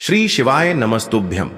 श्री शिवाय नमस्तुभ्यम।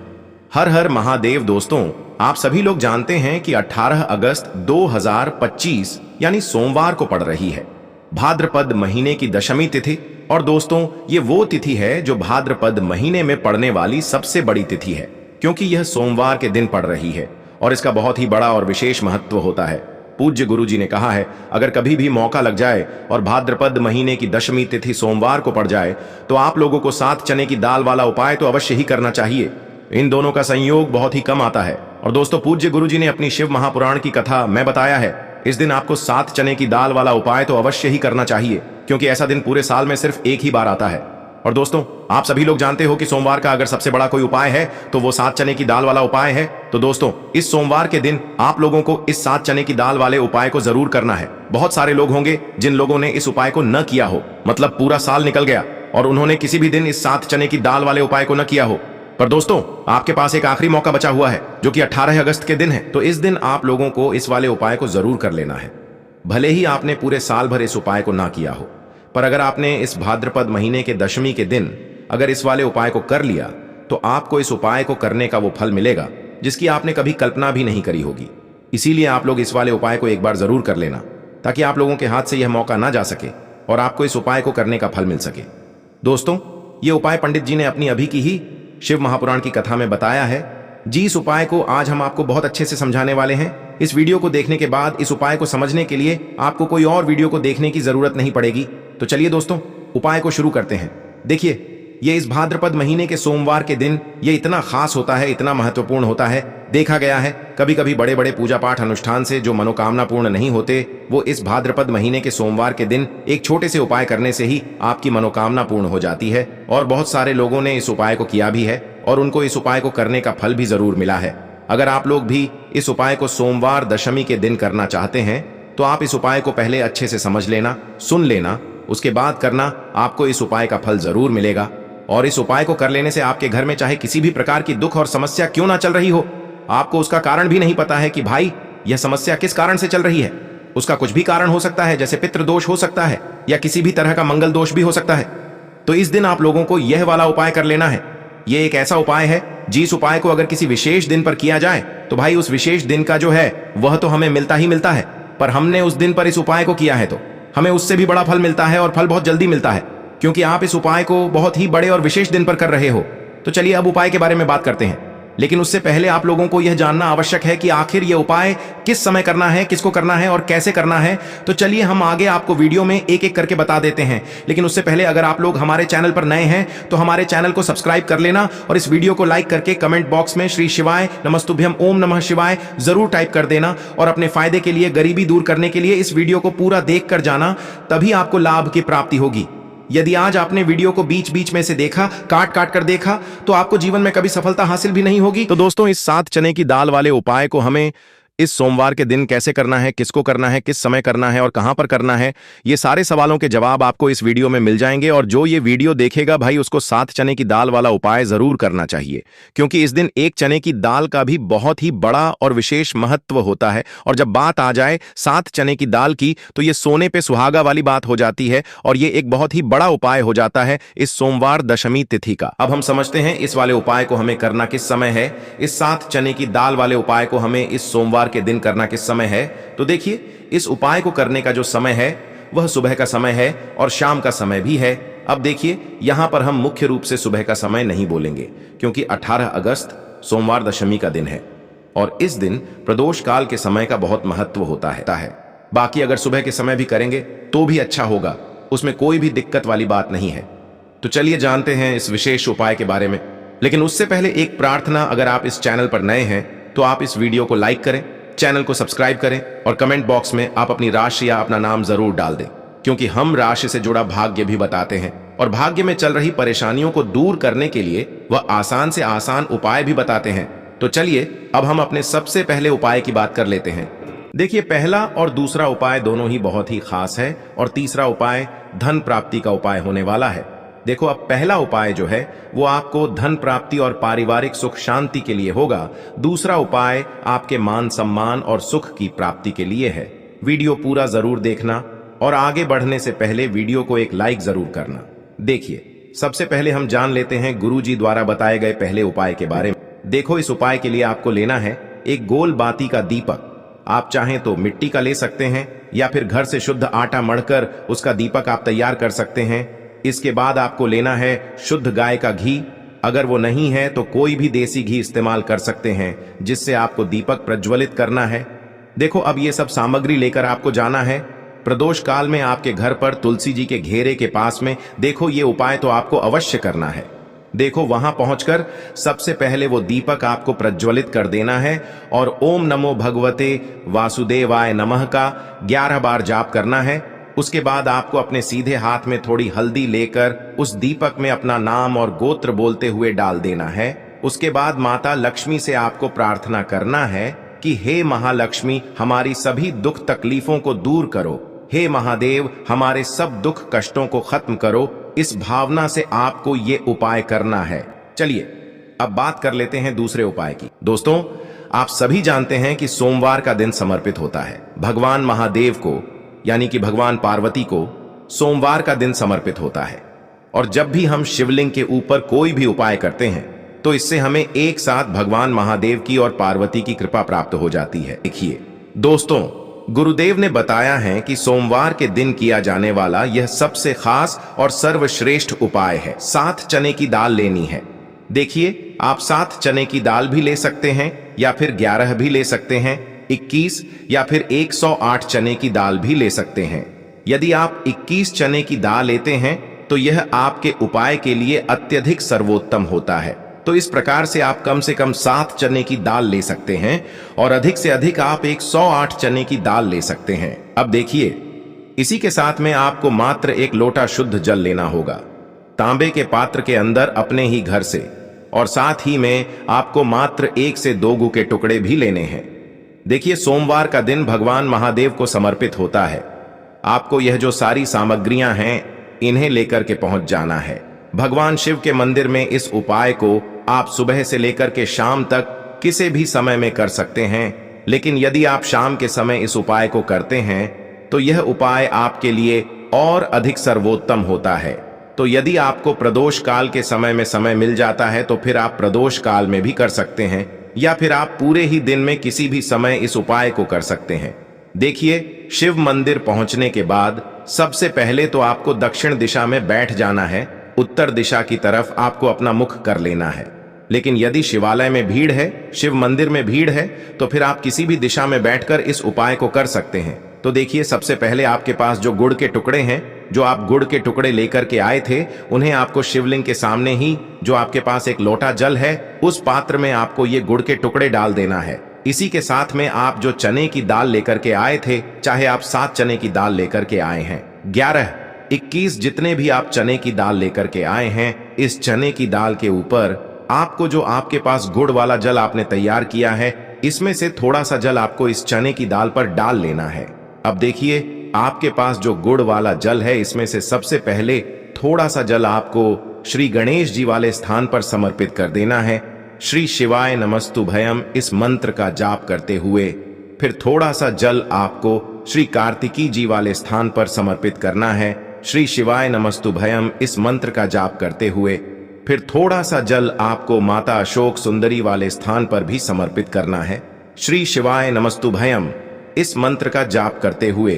हर हर महादेव। दोस्तों, आप सभी लोग जानते हैं कि 18 अगस्त 2025 यानी सोमवार को पड़ रही है भाद्रपद महीने की दशमी तिथि। और दोस्तों, ये वो तिथि है जो भाद्रपद महीने में पड़ने वाली सबसे बड़ी तिथि है, क्योंकि यह सोमवार के दिन पड़ रही है और इसका बहुत ही बड़ा और विशेष महत्व होता है। पूज्य गुरु जी ने कहा है, अगर कभी भी मौका लग जाए और भाद्रपद महीने की दशमी तिथि सोमवार को पड़ जाए तो आप लोगों को 7 चने की दाल वाला उपाय तो अवश्य ही करना चाहिए। इन दोनों का संयोग बहुत ही कम आता है। और दोस्तों, पूज्य गुरु जी ने अपनी शिव महापुराण की कथा में बताया है, इस दिन आपको 7 चने की दाल वाला उपाय तो अवश्य ही करना चाहिए, क्योंकि ऐसा दिन पूरे साल में सिर्फ एक ही बार आता है। और दोस्तों, आप सभी लोग जानते हो कि सोमवार का अगर सबसे बड़ा कोई उपाय है तो वो 7 चने की दाल वाला उपाय है। तो दोस्तों, इस सोमवार के दिन आप लोगों को इस 7 चने की दाल वाले उपाय को जरूर करना है। बहुत सारे लोग होंगे जिन लोगों ने इस उपाय को न किया हो, मतलब पूरा साल निकल गया और उन्होंने किसी भी दिन इस 7 चने की दाल वाले उपाय को न किया हो। पर दोस्तों, आपके पास एक आखिरी मौका बचा हुआ है जो कि 18 अगस्त के दिन है। तो इस दिन आप लोगों को इस वाले उपाय को जरूर कर लेना है। भले ही आपने पूरे साल भर इस उपाय को ना किया हो, पर अगर आपने इस भाद्रपद महीने के दशमी के दिन अगर इस वाले उपाय को कर लिया तो आपको इस उपाय को करने का वो फल मिलेगा जिसकी आपने कभी कल्पना भी नहीं करी होगी। इसीलिए आप लोग इस वाले उपाय को एक बार जरूर कर लेना, ताकि आप लोगों के हाथ से यह मौका ना जा सके और आपको इस उपाय को करने का फल मिल सके। दोस्तों, ये उपाय पंडित जी ने अपनी अभी की ही शिव महापुराण की कथा में बताया है जी। इस उपाय को आज हम आपको बहुत अच्छे से समझाने वाले हैं। इस वीडियो को देखने के बाद इस उपाय को समझने के लिए आपको कोई और वीडियो को देखने की जरूरत नहीं पड़ेगी। तो चलिए दोस्तों, उपाय को शुरू करते हैं। देखिए, ये इस भाद्रपद महीने के सोमवार के दिन ये इतना खास होता है, इतना महत्वपूर्ण होता है। देखा गया है कभी कभी बड़े बड़े पूजा पाठ अनुष्ठान से जो मनोकामना पूर्ण नहीं होते, वो इस भाद्रपद महीने के सोमवार के दिन एक छोटे से उपाय करने से ही आपकी मनोकामना पूर्ण हो जाती है। और बहुत सारे लोगों ने इस उपाय को किया भी है और उनको इस उपाय को करने का फल भी जरूर मिला है। अगर आप लोग भी इस उपाय को सोमवार दशमी के दिन करना चाहते हैं तो आप इस उपाय को पहले अच्छे से समझ लेना, सुन लेना, उसके बाद करना। आपको इस उपाय का फल जरूर मिलेगा। और इस उपाय को कर लेने से आपके घर में चाहे किसी भी प्रकार की दुख और समस्या क्यों ना चल रही हो, आपको उसका कारण भी नहीं पता है कि भाई यह समस्या किस कारण से चल रही है। उसका कुछ भी कारण हो सकता है, जैसे पितृ दोष हो सकता है या किसी भी तरह का मंगल दोष भी हो सकता है। तो इस दिन आप लोगों को यह वाला उपाय कर लेना है। यह एक ऐसा उपाय है जिस उपाय को अगर किसी विशेष दिन पर किया जाए तो भाई उस विशेष दिन का जो है वह तो हमें मिलता ही मिलता है, पर हमने उस दिन पर इस उपाय को किया है तो हमें उससे भी बड़ा फल मिलता है और फल बहुत जल्दी मिलता है, क्योंकि आप इस उपाय को बहुत ही बड़े और विशेष दिन पर कर रहे हो। तो चलिए अब उपाय के बारे में बात करते हैं, लेकिन उससे पहले आप लोगों को यह जानना आवश्यक है कि आखिर यह उपाय किस समय करना है, किसको करना है और कैसे करना है। तो चलिए हम आगे आपको वीडियो में एक एक करके बता देते हैं। लेकिन उससे पहले अगर आप लोग हमारे चैनल पर नए हैं तो हमारे चैनल को सब्सक्राइब कर लेना और इस वीडियो को लाइक करके कमेंट बॉक्स में श्री शिवाय नमस्तुभ्यम ओम नमः शिवाय जरूर टाइप कर देना। और अपने फायदे के लिए, गरीबी दूर करने के लिए इस वीडियो को पूरा देख कर जाना, तभी आपको लाभ की प्राप्ति होगी। यदि आज आपने वीडियो को बीच बीच में से देखा, काट काट कर देखा, तो आपको जीवन में कभी सफलता हासिल भी नहीं होगी। तो दोस्तों, इस 7 चने की दाल वाले उपाय को हमें इस सोमवार के दिन कैसे करना है, किसको करना है, किस समय करना है और कहां पर करना है, ये सारे सवालों के जवाब आपको इस वीडियो में मिल जाएंगे। और जो ये वीडियो देखेगा भाई, उसको 7 चने की दाल वाला उपाय जरूर करना चाहिए, क्योंकि इस दिन एक चने की दाल का भी बहुत ही बड़ा और विशेष महत्व होता है। और जब बात आ जाए 7 चने की दाल की, तो ये सोने पे सुहागा वाली बात हो जाती है और ये एक बहुत ही बड़ा उपाय हो जाता है इस सोमवार दशमी तिथि का। अब हम समझते हैं इस वाले उपाय को हमें करना किस समय है। इस 7 चने की दाल वाले उपाय को हमें इस सोमवार के दिन करना किस समय है। तो देखिए, इस उपाय को करने का जो समय है वह सुबह का समय है और शाम का समय भी है। अब देखिए, यहां पर हम मुख्य रूप से सुबह का समय नहीं बोलेंगे, क्योंकि 18 अगस्त सोमवार दशमी का दिन है और इस दिन प्रदोष काल के समय का बहुत महत्व होता है। बाकी अगर सुबह के समय भी करेंगे तो भी अच्छा होगा, उसमें कोई भी दिक्कत वाली बात नहीं है। तो चलिए जानते हैं इस विशेष उपाय के बारे में। लेकिन उससे पहले एक प्रार्थना, अगर आप इस चैनल पर नए हैं तो आप इस वीडियो को लाइक करें, चैनल को सब्सक्राइब करें और कमेंट बॉक्स में आप अपनी राशि या अपना नाम जरूर डाल दें, क्योंकि हम राशि से जुड़ा भाग्य भी बताते हैं और भाग्य में चल रही परेशानियों को दूर करने के लिए वह आसान से आसान उपाय भी बताते हैं। तो चलिए अब हम अपने सबसे पहले उपाय की बात कर लेते हैं। देखिए, पहला और दूसरा उपाय दोनों ही बहुत ही खास है और तीसरा उपाय धन प्राप्ति का उपाय होने वाला है। देखो, अब पहला उपाय जो है वो आपको धन प्राप्ति और पारिवारिक सुख शांति के लिए होगा। दूसरा उपाय आपके मान सम्मान और सुख की प्राप्ति के लिए है। वीडियो पूरा जरूर देखना और आगे बढ़ने से पहले वीडियो को एक लाइक जरूर करना। देखिए, सबसे पहले हम जान लेते हैं गुरुजी द्वारा बताए गए पहले उपाय के बारे में। देखो, इस उपाय के लिए आपको लेना है एक गोल बाती का दीपक। आप चाहें तो मिट्टी का ले सकते हैं या फिर घर से शुद्ध आटा मढ़कर उसका दीपक आप तैयार कर सकते हैं। इसके बाद आपको लेना है शुद्ध गाय का घी। अगर वो नहीं है तो कोई भी देसी घी इस्तेमाल कर सकते हैं, जिससे आपको दीपक प्रज्वलित करना है। देखो, अब ये सब सामग्री लेकर आपको जाना है प्रदोष काल में आपके घर पर तुलसी जी के घेरे के पास में। देखो, ये उपाय तो आपको अवश्य करना है। देखो, वहां पहुंचकर सबसे पहले वो दीपक आपको प्रज्वलित कर देना है और ओम नमो भगवते वासुदेवाय नमः का 11 बार जाप करना है। उसके बाद आपको अपने सीधे हाथ में थोड़ी हल्दी लेकर उस दीपक में अपना नाम और गोत्र बोलते हुए डाल देना है। उसके बाद माता लक्ष्मी से आपको प्रार्थना करना है कि हे महालक्ष्मी, हमारी सभी दुख तकलीफों को दूर करो। हे महादेव, हमारे सब दुख कष्टों को खत्म करो। इस भावना से आपको ये उपाय करना है। चलिए, अब बात कर लेते हैं दूसरे उपाय की। दोस्तों, आप सभी जानते हैं कि सोमवार का दिन समर्पित होता है भगवान महादेव को, यानी कि भगवान पार्वती को सोमवार का दिन समर्पित होता है। और जब भी हम शिवलिंग के ऊपर कोई भी उपाय करते हैं तो इससे हमें एक साथ भगवान महादेव की और पार्वती की कृपा प्राप्त हो जाती है। देखिए दोस्तों, गुरुदेव ने बताया है कि सोमवार के दिन किया जाने वाला यह सबसे खास और सर्वश्रेष्ठ उपाय है। 7 चने की दाल लेनी है। देखिए, आप 7 चने की दाल भी ले सकते हैं या फिर 11 भी ले सकते हैं, 21 या फिर 108 चने की दाल भी ले सकते हैं। यदि आप 21 चने की दाल लेते हैं तो यह आपके उपाय के लिए अत्यधिक सर्वोत्तम होता है। तो इस प्रकार से आप कम से कम 7 चने की दाल ले सकते हैं और अधिक से अधिक आप 108 चने की दाल ले सकते हैं। अब देखिए, इसी के साथ में आपको मात्र 1 लोटा शुद्ध जल लेना होगा तांबे के पात्र के अंदर अपने ही घर से, और साथ ही में आपको मात्र 1 से 2 गू के टुकड़े भी लेने हैं। देखिए, सोमवार का दिन भगवान महादेव को समर्पित होता है। आपको यह जो सारी सामग्रियां हैं इन्हें लेकर के पहुंच जाना है भगवान शिव के मंदिर में। इस उपाय को आप सुबह से लेकर के शाम तक किसी भी समय में कर सकते हैं, लेकिन यदि आप शाम के समय इस उपाय को करते हैं तो यह उपाय आपके लिए और अधिक सर्वोत्तम होता है। तो यदि आपको प्रदोष काल के समय में समय मिल जाता है तो फिर आप प्रदोष काल में भी कर सकते हैं, या फिर आप पूरे ही दिन में किसी भी समय इस उपाय को कर सकते हैं। देखिए, शिव मंदिर पहुंचने के बाद सबसे पहले तो आपको दक्षिण दिशा में बैठ जाना है। उत्तर दिशा की तरफ आपको अपना मुख कर लेना है। लेकिन यदि शिवालय में भीड़ है, शिव मंदिर में भीड़ है, तो फिर आप किसी भी दिशा में बैठकर इस उपाय को कर सकते हैं। तो देखिए, सबसे पहले आपके पास जो गुड़ के टुकड़े हैं, जो आप गुड़ के टुकड़े लेकर के आए थे, उन्हें आपको शिवलिंग के सामने ही जो आपके पास 1 लोटा जल है उस पात्र में आपको ये गुड़ के टुकड़े डाल देना है। इसी के साथ में आप जो चने की दाल लेकर के आए थे, चाहे आप 7 चने की दाल लेकर के आए हैं, 11, 21 जितने भी आप चने की दाल लेकर के आए हैं, इस चने की दाल के ऊपर आपको जो आपके पास गुड़ वाला जल आपने तैयार किया है, इसमें से थोड़ा सा जल आपको इस चने की दाल पर डाल लेना है। अब देखिए, आपके पास जो गुड़ वाला जल है, इसमें से सबसे पहले थोड़ा सा जल आपको श्री गणेश जी वाले स्थान पर समर्पित कर देना है। श्री शिवाय नमस्तुभयम इस मंत्र का जाप करते हुए फिर थोड़ा सा जल आपको श्री कार्तिकी जी वाले स्थान पर समर्पित करना है। श्री शिवाय नमस्तुभयम इस मंत्र का जाप करते हुए फिर थोड़ा सा जल आपको माता अशोक सुंदरी वाले स्थान पर भी समर्पित करना है। श्री शिवाय नमस्तुभयम इस मंत्र का जाप करते हुए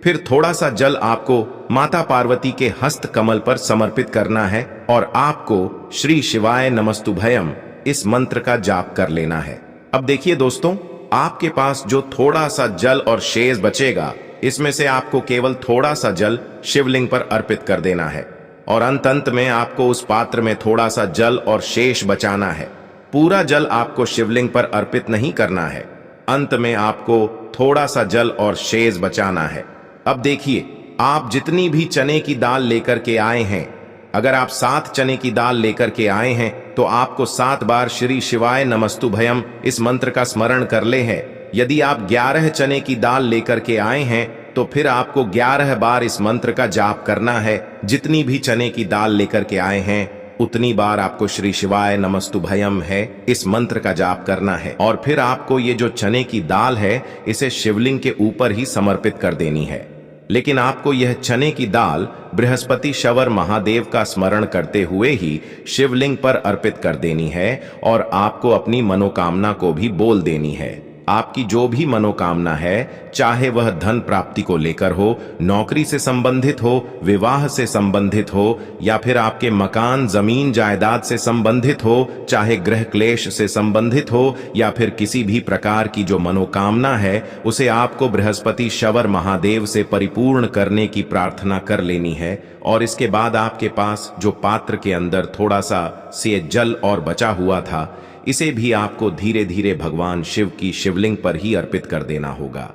फिर थोड़ा सा जल आपको माता पार्वती के हस्त कमल पर समर्पित करना है और आपको श्री शिवाय नमस्तुभयम इस मंत्र का जाप कर लेना है। अब देखिए दोस्तों, आपके पास जो थोड़ा सा जल और शेष बचेगा, इसमें से आपको केवल थोड़ा सा जल शिवलिंग पर अर्पित कर देना है और अंत में आपको उस पात्र में थोड़ा सा जल और शेष बचाना है। पूरा जल आपको शिवलिंग पर अर्पित नहीं करना है, अंत में आपको थोड़ा सा जल और शेष बचाना है। अब देखिए, आप जितनी भी चने की दाल लेकर के आए हैं, अगर आप 7 चने की दाल लेकर के आए हैं तो आपको 7 बार श्री शिवाय नमस्तुभयम इस मंत्र का स्मरण कर ले है। यदि आप 11 चने की दाल लेकर के आए हैं तो फिर आपको 11 बार इस मंत्र का जाप करना है। जितनी भी चने की दाल लेकर के आए हैं उतनी बार आपको श्री शिवाय नमस्तुभयम है इस मंत्र का जाप करना है और फिर आपको ये जो चने की दाल है इसे शिवलिंग के ऊपर ही समर्पित कर देनी है। लेकिन आपको यह चने की दाल बृहस्पति शवर महादेव का स्मरण करते हुए ही शिवलिंग पर अर्पित कर देनी है और आपको अपनी मनोकामना को भी बोल देनी है। आपकी जो भी मनोकामना है, चाहे वह धन प्राप्ति को लेकर हो, नौकरी से संबंधित हो, विवाह से संबंधित हो, या फिर आपके मकान जमीन जायदाद से संबंधित हो, चाहे गृह क्लेश से संबंधित हो, या फिर किसी भी प्रकार की जो मनोकामना है, उसे आपको बृहस्पति शवर महादेव से परिपूर्ण करने की प्रार्थना कर लेनी है। और इसके बाद आपके पास जो पात्र के अंदर थोड़ा सा से जल और बचा हुआ था, इसे भी आपको धीरे धीरे भगवान शिव की शिवलिंग पर ही अर्पित कर देना होगा।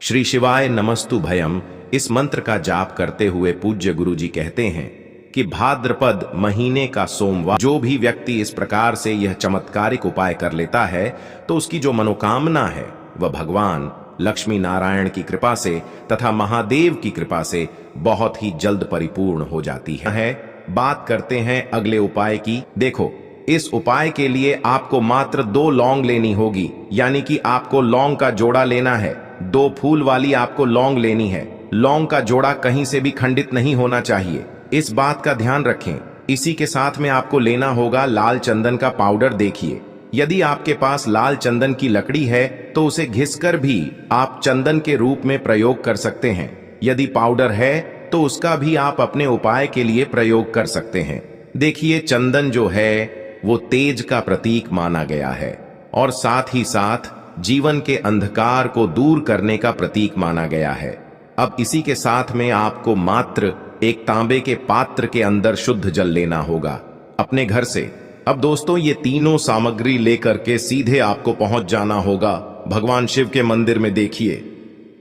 श्री शिवाय नमस्तु भयम इस मंत्र का जाप करते हुए पूज्य गुरु जी कहते हैं कि भाद्रपद महीने का सोमवार जो भी व्यक्ति इस प्रकार से यह चमत्कारिक उपाय कर लेता है, तो उसकी जो मनोकामना है वह भगवान लक्ष्मी नारायण की कृपा से तथा महादेव की कृपा से बहुत ही जल्द परिपूर्ण हो जाती है। बात करते हैं अगले उपाय की। देखो, इस उपाय के लिए आपको मात्र 2 लौंग लेनी होगी, यानी कि आपको लौंग का जोड़ा लेना है। 2 फूल वाली आपको लौंग लेनी है। लौंग का जोड़ा कहीं से भी खंडित नहीं होना चाहिए, इस बात का ध्यान रखें। इसी के साथ में आपको लेना होगा लाल चंदन का पाउडर। देखिए, यदि आपके पास लाल चंदन की लकड़ी है तो उसे घिसकर भी आप चंदन के रूप में प्रयोग कर सकते हैं। यदि पाउडर है तो उसका भी आप अपने उपाय के लिए प्रयोग कर सकते हैं। देखिए, चंदन जो है वो तेज का प्रतीक माना गया है और साथ ही साथ जीवन के अंधकार को दूर करने का प्रतीक माना गया है। अब इसी के साथ में आपको मात्र एक तांबे के पात्र के अंदर शुद्ध जल लेना होगा अपने घर से। अब दोस्तों, ये तीनों सामग्री लेकर के सीधे आपको पहुंच जाना होगा भगवान शिव के मंदिर में। देखिए,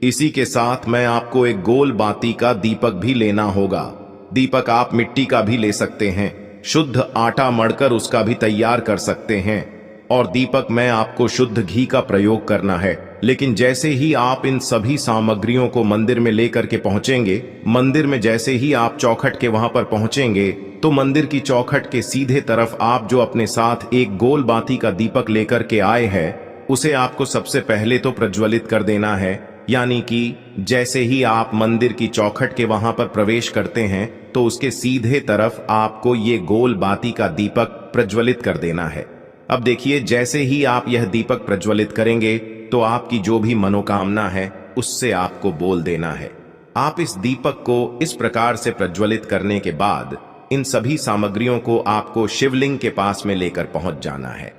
इसी के साथ में आपको एक गोल बाती का दीपक भी लेना होगा। दीपक आप मिट्टी का भी ले सकते हैं, शुद्ध आटा मढ़कर उसका भी तैयार कर सकते हैं, और दीपक में आपको शुद्ध घी का प्रयोग करना है। लेकिन जैसे ही आप इन सभी सामग्रियों को मंदिर में लेकर के पहुंचेंगे, मंदिर में जैसे ही आप चौखट के वहां पर पहुंचेंगे, तो मंदिर की चौखट के सीधे तरफ आप जो अपने साथ एक गोल बाती का दीपक लेकर के आए हैं, उसे आपको सबसे पहले तो प्रज्वलित कर देना है। यानी कि जैसे ही आप मंदिर की चौखट के वहां पर प्रवेश करते हैं, तो उसके सीधे तरफ आपको ये गोल बाती का दीपक प्रज्वलित कर देना है। अब देखिए, जैसे ही आप यह दीपक प्रज्वलित करेंगे, तो आपकी जो भी मनोकामना है उससे आपको बोल देना है। आप इस दीपक को इस प्रकार से प्रज्वलित करने के बाद इन सभी सामग्रियों को आपको शिवलिंग के पास में लेकर पहुंच जाना है।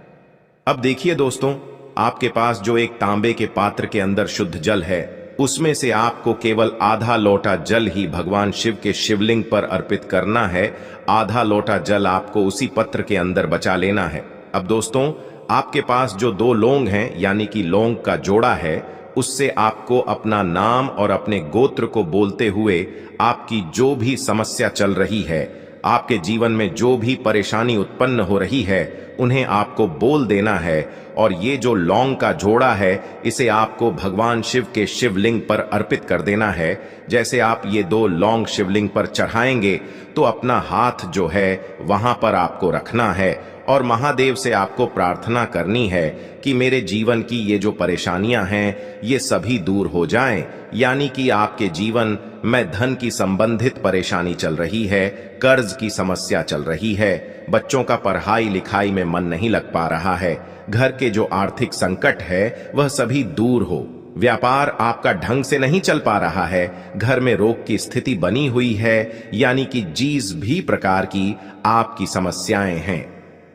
अब देखिए दोस्तों, आपके पास जो एक तांबे के पात्र के अंदर शुद्ध जल है, उसमें से आपको केवल आधा लोटा जल ही भगवान शिव के शिवलिंग पर अर्पित करना है। आधा लोटा जल आपको उसी पत्र के अंदर बचा लेना है। अब दोस्तों, आपके पास जो 2 लौंग हैं, यानी कि लौंग का जोड़ा है, उससे आपको अपना नाम और अपने गोत्र को बोलते हुए आपकी जो भी समस्या चल रही है, आपके जीवन में जो भी परेशानी उत्पन्न हो रही है, उन्हें आपको बोल देना है। और ये जो लौंग का जोड़ा है, इसे आपको भगवान शिव के शिवलिंग पर अर्पित कर देना है। जैसे आप ये 2 लौंग शिवलिंग पर चढ़ाएंगे, तो अपना हाथ जो है वहां पर आपको रखना है और महादेव से आपको प्रार्थना करनी है कि मेरे जीवन की ये जो परेशानियां हैं, ये सभी दूर हो जाएं। यानी कि आपके जीवन में धन की संबंधित परेशानी चल रही है, कर्ज की समस्या चल रही है, बच्चों का पढ़ाई लिखाई में मन नहीं लग पा रहा है, घर के जो आर्थिक संकट है वह सभी दूर हो, व्यापार आपका ढंग से नहीं चल पा रहा है, घर में रोग की स्थिति बनी हुई है, यानी कि जिस भी प्रकार की आपकी समस्याएं हैं,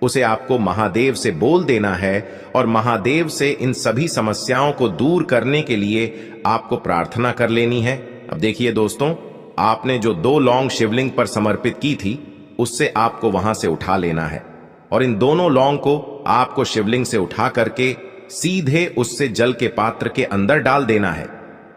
उसे आपको महादेव से बोल देना है और महादेव से इन सभी समस्याओं को दूर करने के लिए आपको प्रार्थना कर लेनी है। अब देखिए दोस्तों, आपने जो 2 लौंग शिवलिंग पर समर्पित की थी, उससे आपको वहां से उठा लेना है और इन दोनों लौंग को आपको शिवलिंग से उठा करके सीधे उससे जल के पात्र के अंदर डाल देना है।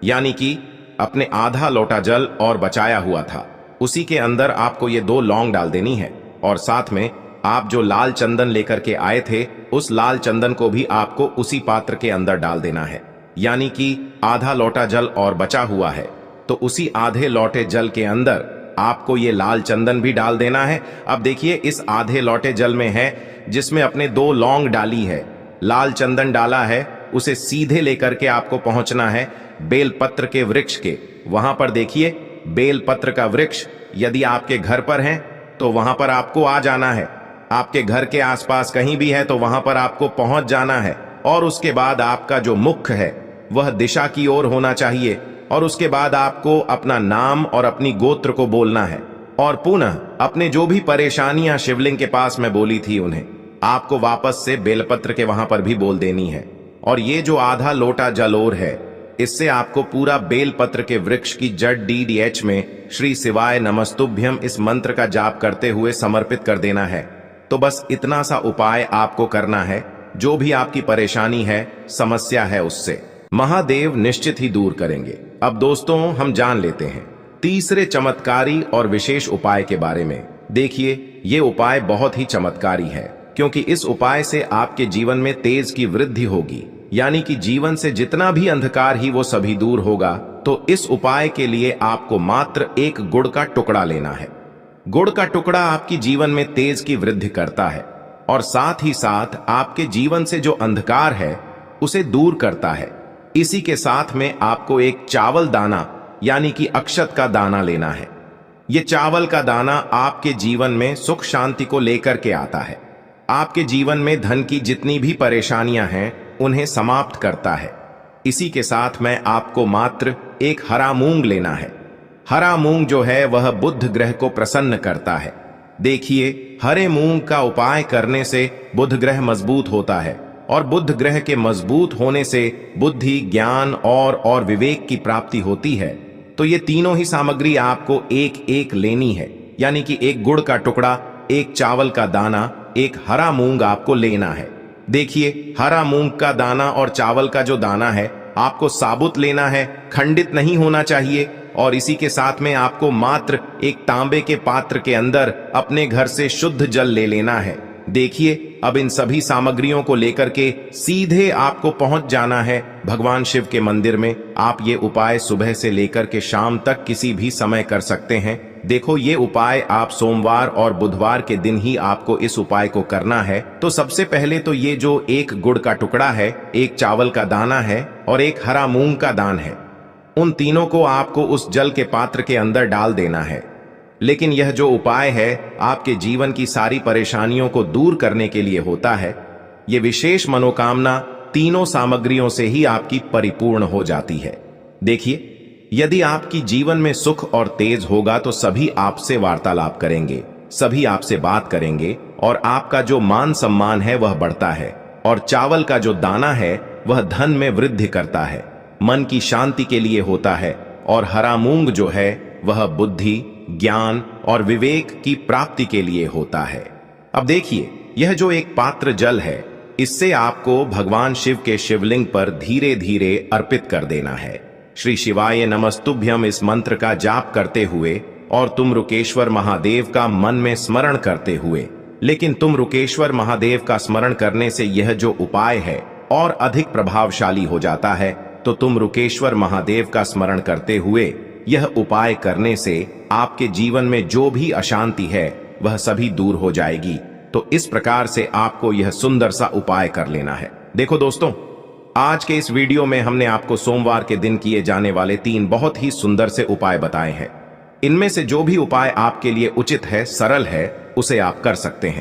यानी कि अपने आधा लोटा जल और बचाया हुआ था, उसी के अंदर आपको ये 2 लौंग डाल देनी है और साथ में आप जो लाल चंदन लेकर के आए थे, उस लाल चंदन को भी आपको उसी पात्र के अंदर डाल देना है। यानी कि आधा लोटा जल और बचा हुआ है, तो उसी आधे लोटे जल के अंदर आपको ये लाल चंदन भी डाल देना है। अब देखिए, इस आधे लोटे जल में है जिसमें अपने 2 लौंग डाली है, लाल चंदन डाला है, उसे सीधे लेकर के आपको पहुंचना है बेलपत्र के वृक्ष के। वहां पर देखिए बेलपत्र का वृक्ष, यदि आपके घर पर है तो वहां पर आपको आ जाना है। आपके घर के आसपास कहीं भी है तो वहां पर आपको पहुंच जाना है। और उसके बाद आपका जो मुख है वह दिशा की ओर होना चाहिए। और उसके बाद आपको अपना नाम और अपनी गोत्र को बोलना है। और पुनः अपने जो भी परेशानियां शिवलिंग के पास में बोली थी उन्हें आपको वापस से बेलपत्र के वहां पर भी बोल देनी है। और ये जो आधा लोटा जल और है, इससे आपको पूरा बेलपत्र के वृक्ष की जड़ DDH में श्री शिवाय नमस्तुभ्यम इस मंत्र का जाप करते हुए समर्पित कर देना है। तो बस इतना सा उपाय आपको करना है। जो भी आपकी परेशानी है, समस्या है, उससे महादेव निश्चित ही दूर करेंगे। अब दोस्तों हम जान लेते हैं तीसरे चमत्कारी और विशेष उपाय के बारे में। देखिए ये उपाय बहुत ही चमत्कारी है, क्योंकि इस उपाय से आपके जीवन में तेज की वृद्धि होगी, यानी कि जीवन से जितना भी अंधकार ही वो सभी दूर होगा। तो इस उपाय के लिए आपको मात्र एक गुड़ का टुकड़ा लेना है। गुड़ का टुकड़ा आपकी जीवन में तेज की वृद्धि करता है और साथ ही साथ आपके जीवन से जो अंधकार है उसे दूर करता है। इसी के साथ में आपको एक चावल दाना यानी कि अक्षत का दाना लेना है। ये चावल का दाना आपके जीवन में सुख शांति को लेकर के आता है। आपके जीवन में धन की जितनी भी परेशानियां हैं उन्हें समाप्त करता है। इसी के साथ में आपको मात्र एक हरा मूंग लेना है। हरा मूंग जो है वह बुध ग्रह को प्रसन्न करता है। देखिए हरे मूंग का उपाय करने से बुध ग्रह मजबूत होता है और बुध ग्रह के मजबूत होने से बुद्धि, ज्ञान और विवेक की प्राप्ति होती है। तो ये तीनों ही सामग्री आपको एक एक लेनी है, यानी कि एक गुड़ का टुकड़ा, एक चावल का दाना, एक हरा मूंग आपको लेना है। देखिए हरा मूंग का दाना और चावल का जो दाना है आपको साबुत लेना है, खंडित नहीं होना चाहिए। और इसी के साथ में आपको मात्र एक तांबे के पात्र के अंदर अपने घर से शुद्ध जल ले लेना है। देखिए अब इन सभी सामग्रियों को लेकर के सीधे आपको पहुंच जाना है भगवान शिव के मंदिर में। आप ये उपाय सुबह से लेकर के शाम तक किसी भी समय कर सकते हैं। देखो ये उपाय आप सोमवार और बुधवार के दिन ही आपको इस उपाय को करना है। तो सबसे पहले तो ये जो एक गुड़ का टुकड़ा है, एक चावल का दाना है और एक हरा मूंग का दान है, उन तीनों को आपको उस जल के पात्र के अंदर डाल देना है। लेकिन यह जो उपाय है आपके जीवन की सारी परेशानियों को दूर करने के लिए होता है। यह विशेष मनोकामना तीनों सामग्रियों से ही आपकी परिपूर्ण हो जाती है। देखिए यदि आपकी जीवन में सुख और तेज होगा तो सभी आपसे वार्तालाप करेंगे, सभी आपसे बात करेंगे और आपका जो मान सम्मान है वह बढ़ता है। और चावल का जो दाना है वह धन में वृद्धि करता है, मन की शांति के लिए होता है। और हरा मूंग जो है वह बुद्धि, ज्ञान और विवेक की प्राप्ति के लिए होता है। अब देखिए यह जो एक पात्र जल है, इससे आपको भगवान शिव के शिवलिंग पर धीरे धीरे अर्पित कर देना है। श्री शिवाय नमस्तुभ्यम इस मंत्र का जाप करते हुए और तुम रुकेश्वर महादेव का मन में स्मरण करते हुए। लेकिन तुम रुकेश्वर महादेव का स्मरण करने से यह जो उपाय है और अधिक प्रभावशाली हो जाता है। तो तुम रुकेश्वर महादेव का स्मरण करते हुए यह उपाय करने से आपके जीवन में जो भी अशांति है वह सभी दूर हो जाएगी। तो इस प्रकार से आपको यह सुंदर सा उपाय कर लेना है। देखो दोस्तों, आज के इस वीडियो में हमने आपको सोमवार के दिन किए जाने वाले 3 बहुत ही सुंदर से उपाय बताए हैं। इनमें से जो भी उपाय आपके लिए उचित है, सरल है, उसे आप कर सकते हैं।